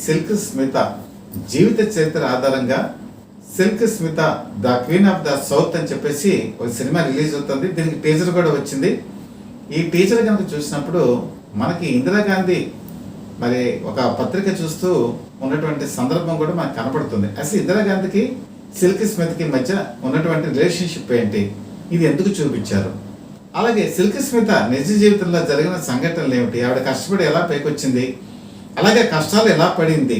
Silk Smitha జీవిత చరిత్ర ఆధారంగా silk Smitha the queen of the south అని చెప్పేసి ఒక సినిమా రిలీజ్ అవుతుంది. దీనికి టీజర్ కూడా వచ్చింది. ఈ టీజర్ కనుక చూసినప్పుడు మనకి ఇందిరాగాంధీ మరి ఒక పత్రిక చూస్తూ ఉన్నటువంటి సందర్భం కూడా మనకు కనపడుతుంది. అసలు ఇందిరాగాంధీకి సిల్క్ స్మితకి మధ్య ఉన్నటువంటి రిలేషన్షిప్ ఏంటి, ఇది ఎందుకు చూపించారు, అలాగే సిల్క్ స్మిత నిజ జీవితంలో జరిగిన సంఘటనలు ఏమిటి, ఆవిడ కష్టపడి ఎలా పైకొచ్చింది, అలాగే కష్టాలు ఎలా పడింది,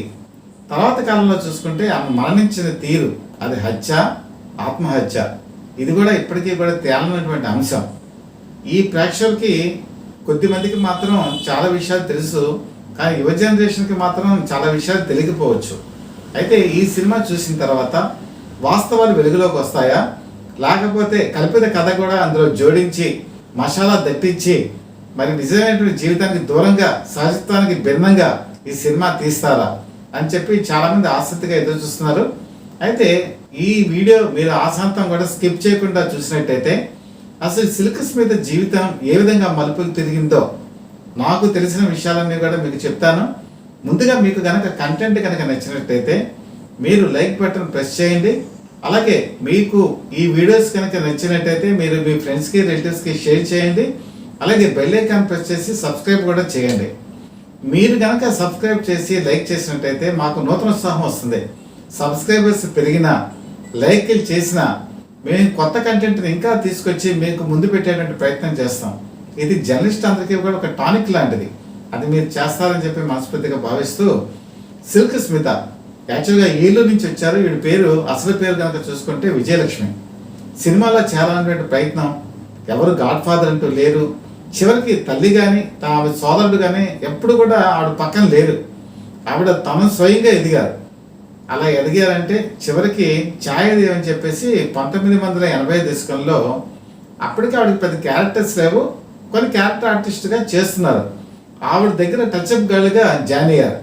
తర్వాత కాలంలో చూసుకుంటే ఆమె మరణించిన తీరు, అది హత్య ఆత్మహత్య, ఇది కూడా ఇప్పటికీ కూడా తేలనటువంటి అంశం. ఈ ప్రేక్షకులకి కొద్దిమందికి మాత్రం చాలా విషయాలు తెలుసు, కానీ యువ జనరేషన్కి మాత్రం చాలా విషయాలు తెలియకపోవచ్చు. అయితే ఈ సినిమా చూసిన తర్వాత వాస్తవాలు వెలుగులోకి వస్తాయా, లేకపోతే కల్పిత కథ కూడా అందులో జోడించి మసాలా దట్టించి మరి నిజమైనటువంటి జీవితానికి దూరంగా సహజత్వానికి భిన్నంగా ఈ సినిమా తీస్తారా అని చెప్పి చాలామంది ఆసక్తిగా ఎదురు చూస్తున్నారు. అయితే ఈ వీడియో మీరు ఆశాంతం కూడా స్కిప్ చేయకుండా చూసినట్టయితే అసలు సిల్క్ స్మిత జీవితం ఏ విధంగా మలుపులు తిరిగిందో నాకు తెలిసిన విషయాలన్నీ కూడా మీకు చెప్తాను. ముందుగా మీకు కనుక కంటెంట్ కనుక నచ్చినట్టయితే మీరు లైక్ బటన్ ప్రెస్ చేయండి. అలాగే మీకు ఈ వీడియోస్ కనుక నచ్చినట్టయితే మీరు మీ ఫ్రెండ్స్కి రిలేటివ్స్కి షేర్ చేయండి. అలాగే బెల్ ఐకాన్ ప్రెస్ చేసి సబ్స్క్రైబ్ కూడా చేయండి. మీరు కనుక సబ్స్క్రైబ్ చేసి లైక్ చేసినట్టయితే మాకు నూతన ఉత్సాహం వస్తుంది. సబ్స్క్రైబర్స్ పెరిగినా లైక్లు చేసినా మేము కొత్త కంటెంట్ని ఇంకా తీసుకొచ్చి మీకు ముందు పెట్టేటువంటి ప్రయత్నం చేస్తాం. ఇది జర్నలిస్ట్ అందరికీ కూడా ఒక టానిక్ లాంటిది, అది మీరు చేస్తారని చెప్పి మనస్ఫూర్తిగా భావిస్తూ, సిల్క్ స్మిత యాక్చువల్గా ఏలూరు నుంచి వచ్చారు. వీడి పేరు అసలు పేరు కనుక చూసుకుంటే విజయలక్ష్మి. సినిమాలో చేరాలనేటువంటి ప్రయత్నం, ఎవరు గాడ్ ఫాదర్ అంటూ లేరు. చివరికి తల్లి కానీ ఆవిడ సోదరుడు కానీ ఎప్పుడు కూడా ఆవిడ పక్కన లేరు. ఆవిడ తమ స్వయంగా ఎదిగారు. అలా ఎదిగారంటే చివరికి ఛాయాదేవి అని చెప్పేసి 1980 దశకంలో అప్పటికి ఆవిడకి పెద్ద క్యారెక్టర్స్ లేవు, కొన్ని క్యారెక్టర్ ఆర్టిస్ట్గా చేస్తున్నారు. ఆవిడ దగ్గర టచ్అప్ గర్ల్గా జాయిన్ అయ్యారు.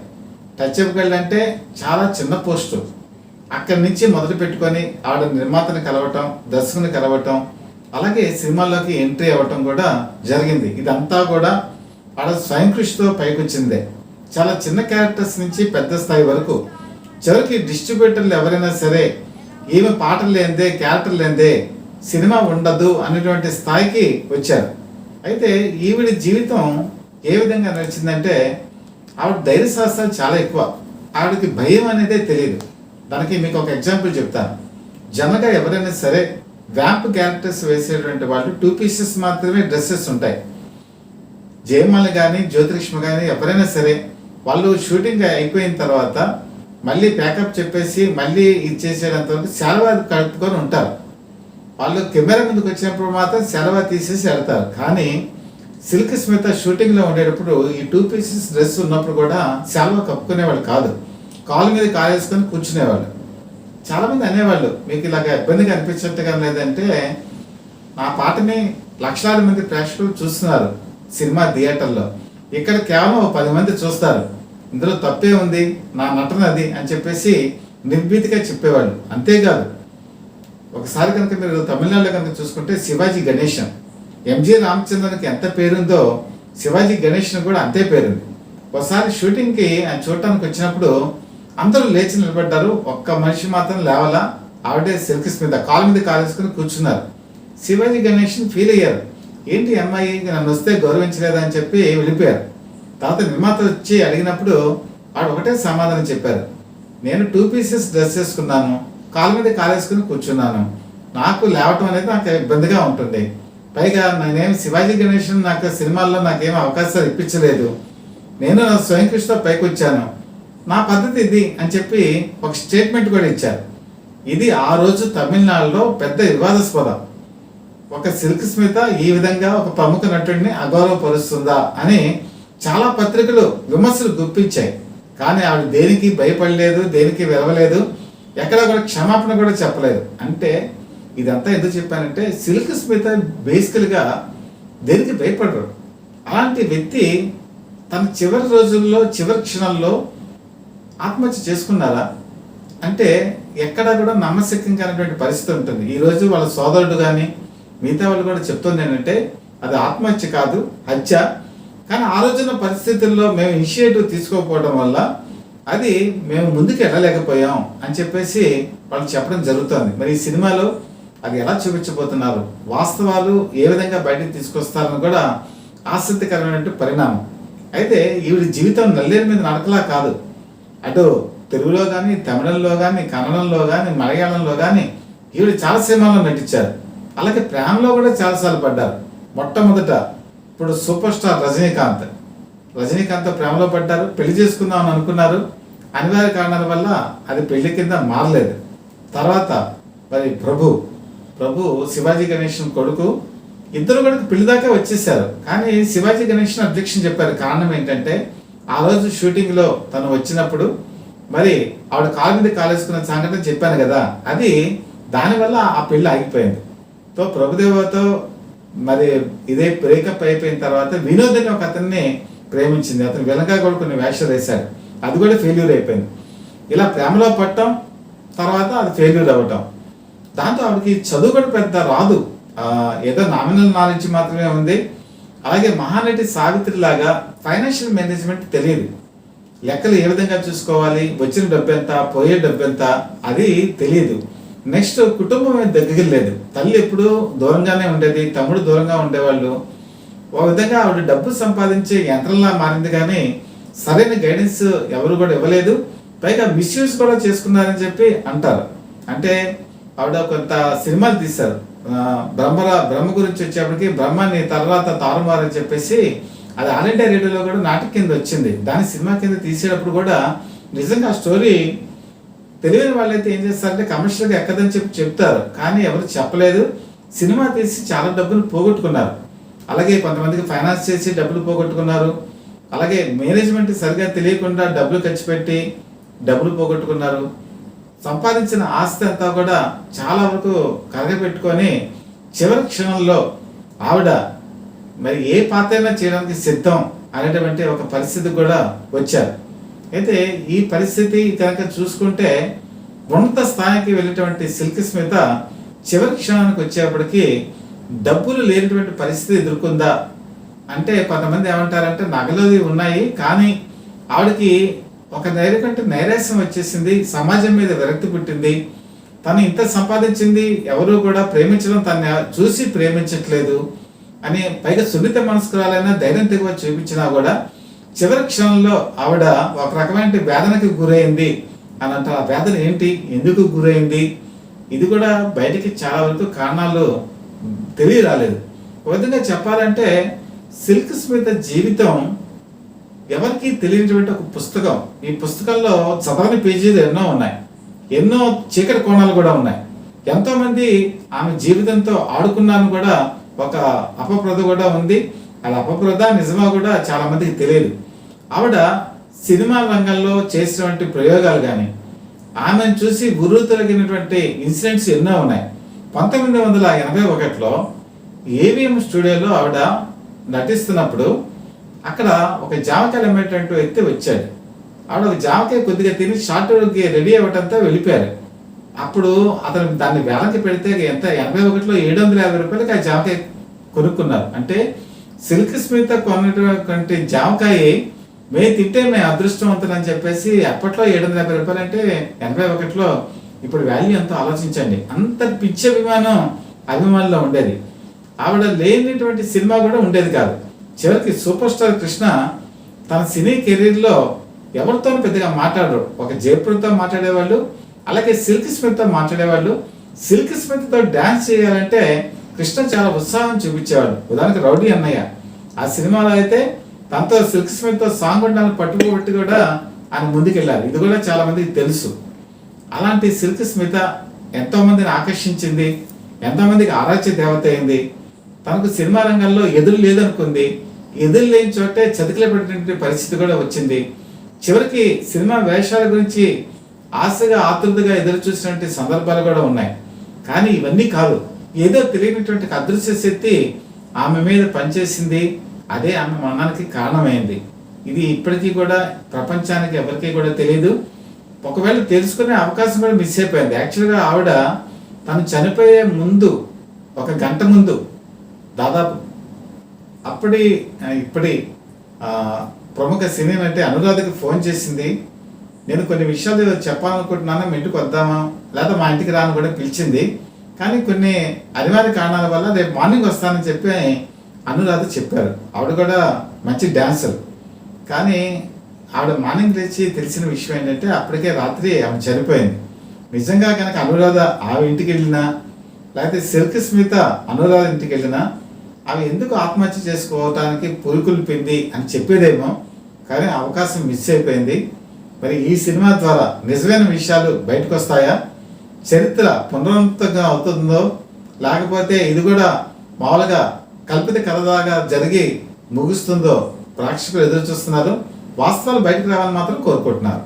టచ్అప్ గర్ల్ అంటే చాలా చిన్న పోస్టు. అక్కడి నుంచి మొదలు పెట్టుకొని ఆవిడ నిర్మాతని కలవటం, దర్శకుని కలవటం, అలాగే సినిమాల్లోకి ఎంట్రీ అవ్వటం కూడా జరిగింది. ఇదంతా కూడా ఆవిడ స్వయం కృషితో పైకొచ్చిందే. చాలా చిన్న క్యారెక్టర్స్ నుంచి పెద్ద స్థాయి వరకు. చివరికి డిస్ట్రిబ్యూటర్లు ఎవరైనా సరే ఈమె పాటలు లేనిదే క్యారెక్టర్ లేనిదే సినిమా ఉండదు అనేటువంటి స్థాయికి వచ్చారు. అయితే ఈవిడ జీవితం ఏ విధంగా నడిచిందంటే ఆవిడ ధైర్య సాహసాలు చాలా ఎక్కువ. ఆవిడకి భయం అనేదే తెలియదు. దానికి మీకు ఒక ఎగ్జాంపుల్ చెప్తాను. జనరల్గా ఎవరైనా సరే వ్యాంప్ క్యారెక్టర్స్ వేసేటువంటి వాళ్ళు 2 పీసెస్ మాత్రమే డ్రెస్సెస్ ఉంటాయి. జయమాల కానీ జ్యోతిలక్ష్మి కానీ ఎవరైనా సరే వాళ్ళు షూటింగ్ అయిపోయిన తర్వాత మళ్ళీ ప్యాకప్ చెప్పేసి మళ్ళీ ఇది చేసేటంత వరకు సెలవు కలుపుకొని ఉంటారు. వాళ్ళు కెమెరా ముందుకు వచ్చినప్పుడు మాత్రం సెలవు తీసేసి వెళ్తారు. కానీ సిల్క్ స్మిత షూటింగ్లో ఉండేటప్పుడు ఈ 2 పీసెస్ డ్రెస్ ఉన్నప్పుడు కూడా సెలవు కప్పుకునేవాళ్ళు కాదు, కాలు మీద కాలేసుకొని కూర్చునేవాళ్ళు. చాలామంది అనేవాళ్ళు, మీకు ఇలాగ ఇబ్బందిగా అనిపించట్టుగా లేదంటే నా పాటని లక్షలాది మంది ప్రేక్షకులు చూస్తున్నారు సినిమా థియేటర్లో, ఇక్కడ కేవలం 10 మంది చూస్తారు, ఇందులో తప్పే ఉంది, నా నటన అది అని చెప్పేసి నిర్భీతిగా చెప్పేవాళ్ళు. అంతేకాదు, ఒకసారి కనుక మీరు తమిళనాడులో కనుక చూసుకుంటే శివాజీ గణేశన్, ఎంజి రామచంద్రన్కి ఎంత పేరుందో శివాజీ గణేశన్ కూడా అంతే పేరుంది. ఒకసారి షూటింగ్కి ఆయన చూడటానికి వచ్చినప్పుడు అందరూ లేచి నిలబడ్డారు, ఒక్క మనిషి మాత్రం లేవాలా, ఆవిడే సిల్క్ స్మిత కాలు మీద కాలేసుకుని కూర్చున్నారు. శివాజీ గణేశన్ ఫీల్ అయ్యారు, ఏంటి అమ్మాయి నన్ను వస్తే గౌరవించలేదా అని చెప్పి వెళ్ళిపోయారు. తర్వాత నిర్మాత వచ్చి అడిగినప్పుడు ఆవిడ ఒకటే సమాధానం చెప్పారు, నేను 2 పీసెస్ డ్రెస్ వేసుకున్నాను, కాలు మీద కాలేసుకుని కూర్చున్నాను, నాకు లేవటం అనేది నాకు ఇబ్బందిగా ఉంటుంది, పైగా నేనేమి శివాజీ గణేశన్ నాకు సినిమాల్లో నాకేం అవకాశాలు ఇప్పించలేదు, నేను నా స్వయం కృషితో పైకి వచ్చాను, నా పద్ధతి ఇది అని చెప్పి ఒక స్టేట్మెంట్ కూడా ఇచ్చారు. ఇది ఆ రోజు తమిళనాడులో పెద్ద వివాదాస్పదం. ఒక సిల్క్ స్మిత ఈ విధంగా ఒక ప్రముఖ నటుడిని అగౌరవపరుస్తుందా అని చాలా పత్రికలు విమర్శలు గుప్పించాయి. కానీ ఆవిడ దేనికి భయపడలేదు, దేనికి వెలవలేదు, ఎక్కడ కూడా క్షమాపణ కూడా చెప్పలేదు. అంటే ఇదంతా ఎందుకు చెప్పానంటే సిల్క్ స్మిత బేసికల్గా దేనికి భయపడరు. అలాంటి వ్యక్తి తన చివరి రోజుల్లో చివరి క్షణంలో ఆత్మహత్య చేసుకున్నారా అంటే ఎక్కడా కూడా నమ్మశక్యంగా అనేటువంటి పరిస్థితి ఉంటుంది. ఈరోజు వాళ్ళ సోదరుడు కానీ మిగతా వాళ్ళు కూడా చెప్తుంది ఏంటంటే అది ఆత్మహత్య కాదు, హత్య. కానీ ఆ రోజున పరిస్థితుల్లో మేము ఇనిషియేటివ్ తీసుకోకపోవడం వల్ల అది మేము ముందుకు వెళ్ళలేకపోయాం అని చెప్పేసి వాళ్ళు చెప్పడం జరుగుతుంది. మరి ఈ సినిమాలో అది ఎలా చూపించబోతున్నారు, వాస్తవాలు ఏ విధంగా బయటకు తీసుకొస్తారని కూడా ఆసక్తికరమైన పరిణామం. అయితే ఈవిడ జీవితం నల్లేరు మీద నడకలా కాదు. అటు తెలుగులో కానీ, తమిళంలో కానీ, కన్నడంలో కానీ, మలయాళంలో కానీ ఈవిడ చాలా సినిమాల్లో నటించారు. అలాగే ప్రేమలో కూడా చాలాసార్లు పడ్డారు. మొట్టమొదట ఇప్పుడు సూపర్ స్టార్ రజనీకాంత్ ప్రేమలో పడ్డారు, పెళ్లి చేసుకుందామని అనుకున్నారు. అనివార్య కారణాల వల్ల అది పెళ్లి కింద మారలేదు. తర్వాత మరి ప్రభు శివాజీ గణేషన్ కొడుకు, ఇద్దరు కూడా పెళ్లి దాకా వచ్చేసారు. కానీ శివాజీ గణేషన్ అబ్జెక్షన్ చెప్పారు. కారణం ఏంటంటే ఆ రోజు షూటింగ్లో తను వచ్చినప్పుడు మరి ఆవిడ కాలు మీద కాలేసుకున్న సంఘటన చెప్పాను కదా, అది దానివల్ల ఆ పెళ్లి ఆగిపోయింది. సో ప్రభుదేవతో మరి ఇదే బ్రేకప్ అయిపోయిన తర్వాత వినోద్ అని ఒక అతన్ని ప్రేమించింది. అతను వెనక కూడా కొన్ని వేషాలు వేశాడు, అది కూడా ఫెయిల్యూర్ అయిపోయింది. ఇలా ప్రేమలో పట్టడం, తర్వాత అది ఫెయిల్యూర్ అవ్వటం. దాంతో ఆవిడకి చదువు కూడా పెద్ద రాదు, ఏదో నామినల్ నాలెడ్జ్ మాత్రమే ఉంది. అలాగే మహానటి సావిత్రి లాగా ఫైనాన్షియల్ మేనేజ్మెంట్ తెలియదు. లెక్కలు ఏ విధంగా చూసుకోవాలి, వచ్చిన డబ్బు ఎంత, పోయే డబ్బు ఎంత, అది తెలియదు. నెక్స్ట్ కుటుంబం దగ్గర లేదు. తల్లి ఎప్పుడు దూరంగానే ఉండేది, తమ్ముడు దూరంగా ఉండేవాళ్ళు. ఒక విధంగా ఆవిడ డబ్బు సంపాదించే యంత్రంలా మారింది, కానీ సరైన గైడెన్స్ ఎవరు కూడా ఇవ్వలేదు. పైగా మిస్యూజ్ కూడా చేసుకున్నారని చెప్పి అంటారు. అంటే ఆవిడ కొంత సినిమాలు తీశారు, బ్రహ్మ గురించి వచ్చేప్పటికి బ్రహ్మాన్ని తర్వాత తారుమారని చెప్పేసి అది ఆల్ ఇండియా రేడియోలో కూడా నాటక కింద వచ్చింది. దాని సినిమా కింద తీసేటప్పుడు కూడా నిజంగా ఆ స్టోరీ తెలియని వాళ్ళైతే ఏం చేస్తారంటే కమర్షియల్గా ఎక్కదని చెప్తారు, కానీ ఎవరు చెప్పలేదు. సినిమా తీసి చాలా డబ్బులు పోగొట్టుకున్నారు. అలాగే కొంతమందికి ఫైనాన్స్ చేసి డబ్బులు పోగొట్టుకున్నారు. అలాగే మేనేజ్మెంట్ సరిగా తెలియకుండా డబ్బులు ఖర్చు పెట్టి డబ్బులు పోగొట్టుకున్నారు. సంపాదించిన ఆస్తి అంతా కూడా చాలా వరకు కరగబెట్టుకొని చివరి క్షణంలో ఆవిడ మరి ఏ పాత్రైనా చేయడానికి సిద్ధం అనేటువంటి ఒక పరిస్థితి కూడా వచ్చారు. అయితే ఈ పరిస్థితి కనుక చూసుకుంటే ఉన్నత స్థాయికి వెళ్ళేటువంటి సిల్క్ స్మిత చివరి క్షణానికి వచ్చేప్పటికి డబ్బులు లేనటువంటి పరిస్థితి ఎదుర్కొందా అంటే కొంతమంది ఏమంటారంటే నగలు ఉన్నాయి, కానీ ఆవిడకి ఒక నైరాశ్యం వచ్చేసింది, సమాజం మీద విరక్తి పుట్టింది. తను ఇంత సంపాదించింది, ఎవరు కూడా ప్రేమించడం తను చూసి ప్రేమించట్లేదు అని, పైగా సున్నిత మనస్కురాలైనా ధైర్యం తెగువ చూపించినా కూడా చివరి క్షణంలో ఆవిడ ఒక రకమైన వేదనకి గురైంది అని అంటారు. ఆ వేదన ఏంటి, ఎందుకు గురైంది, ఇది కూడా బయటికి చాలా వరకు కారణాలు తెలియరాలేదు. ఒక విధంగా చెప్పాలంటే సిల్క్ స్మిత జీవితం ఎవరికి తెలియనటువంటి ఒక పుస్తకం. ఈ పుస్తకంలో చదవని పేజీలు ఎన్నో ఉన్నాయి, ఎన్నో చీకటి కోణాలు కూడా ఉన్నాయి. ఎంతోమంది ఆమె జీవితంతో ఆడుకున్నాను కూడా ఒక అపప్రద కూడా ఉంది. అది అపప్రద నిజమా కూడా చాలా మందికి తెలియదు. ఆవిడ సినిమా రంగంలో చేసినటువంటి ప్రయోగాలు కానీ, ఆమెను చూసి గురువు తొలగినటువంటి ఇన్సిడెంట్స్ ఎన్నో ఉన్నాయి. 1981లో ఏవిఎం స్టూడియోలో ఆవిడ నటిస్తున్నప్పుడు అక్కడ ఒక జామకాయలు అమ్మేటువంటి వ్యక్తి వచ్చాడు. ఆవిడ ఒక జామకాయ కొద్దిగా తిని షార్ట్కి రెడీ అవ్వటంతో వెళ్ళిపోయారు. అప్పుడు అతను దాన్ని వేలకి పెడితే ఎంత 81లో 750 రూపాయలకి ఆ జామకాయ కొనుక్కున్నారు. అంటే సిల్క్ స్మిత కొన్నటువంటి జామకాయ మేము తింటే మేము అదృష్టవంతులని చెప్పేసి అప్పట్లో 750 రూపాయలు అంటే 81లో ఇప్పుడు వాల్యూ ఎంతో ఆలోచించండి. అంత పిచ్చి అభిమానుల్లో ఉండేది. ఆవిడ లేనిటువంటి సినిమా కూడా ఉండేది కాదు. చివరికి సూపర్ స్టార్ కృష్ణ తన సినీ కెరీర్లో ఎవరితో పెద్దగా మాట్లాడరు. ఒక జయప్రదతో మాట్లాడేవాళ్ళు, అలాగే సిల్క్ స్మిత్తో మాట్లాడేవాళ్ళు. సిల్క్ స్మిత్తో డ్యాన్స్ చేయాలంటే కృష్ణ చాలా ఉత్సాహం చూపించేవాడు. ఉదాహరణకి రౌడీ అన్నయ్య ఆ సినిమాలో అయితే తనతో సిల్క్ స్మిత్తో సాంగ్ ఉండాలని పట్టుకోబట్టి కూడా ఆయన ముందుకెళ్ళారు. ఇది కూడా చాలా మందికి తెలుసు. అలాంటి సిల్క్ స్మిత ఎంతో మందిని ఆకర్షించింది, ఎంతోమందికి ఆరాధ్య దేవత అయింది. తనకు సినిమా రంగంలో ఎదురు లేదనుకుంది, ఎదురు లేని చోటే చతికిల పెట్టినటువంటి పరిస్థితి కూడా వచ్చింది. చివరికి సినిమా వేషాల గురించి ఆశగా ఆతృతగా ఎదురు చూసినటువంటి సందర్భాలు కూడా ఉన్నాయి. కానీ ఇవన్నీ కాదు, ఏదో తెలియనటువంటి అదృశ్య శక్తి ఆమె మీద పనిచేసింది. అదే ఆమె మరణానికి కారణమైంది. ఇది ఇప్పటికీ కూడా ప్రపంచానికి ఎవరికీ కూడా తెలియదు. ఒకవేళ తెలుసుకునే అవకాశం కూడా మిస్ అయిపోయింది. యాక్చువల్గా ఆవిడ తను చనిపోయే ముందు ఒక గంట ముందు దాదాపు ఇప్పటి ప్రముఖ సినీ నటి అనురాధకి ఫోన్ చేసింది. నేను కొన్ని విషయాలు చెప్పాలనుకుంటున్నాను, మీ ఇంటికి వద్దామా లేదా మా ఇంటికి రాని కూడా పిలిచింది. కానీ కొన్ని అనివార్య కారణాల వల్ల రేపు మార్నింగ్ వస్తానని చెప్పి అనురాధ చెప్పారు. ఆవిడ కూడా మంచి డాన్సర్. కానీ ఆవిడ మార్నింగ్ లేచి తెలిసిన విషయం ఏంటంటే అప్పటికే రాత్రి ఆమె చనిపోయింది. నిజంగా కనుక అనురాధ ఆమె ఇంటికి వెళ్ళినా లేకపోతే సిల్క్ స్మిత అనురాధ ఇంటికి వెళ్ళినా అవి ఎందుకు ఆత్మహత్య చేసుకోవటానికి పురుకుల్పింది అని చెప్పేదేమో, కానీ అవకాశం మిస్ అయిపోయింది. మరి ఈ సినిమా ద్వారా నిజమైన విషయాలు బయటకు వస్తాయా, చరిత్ర పునరావృతంగా అవుతుందో లేకపోతే ఇది కూడా మామూలుగా కల్పిత కథలాగా జరిగి ముగుస్తుందో ప్రేక్షకులు ఎదురు చూస్తున్నారు. వాస్తవాలు బయటకు రావాలని మాత్రం కోరుకుంటున్నారు.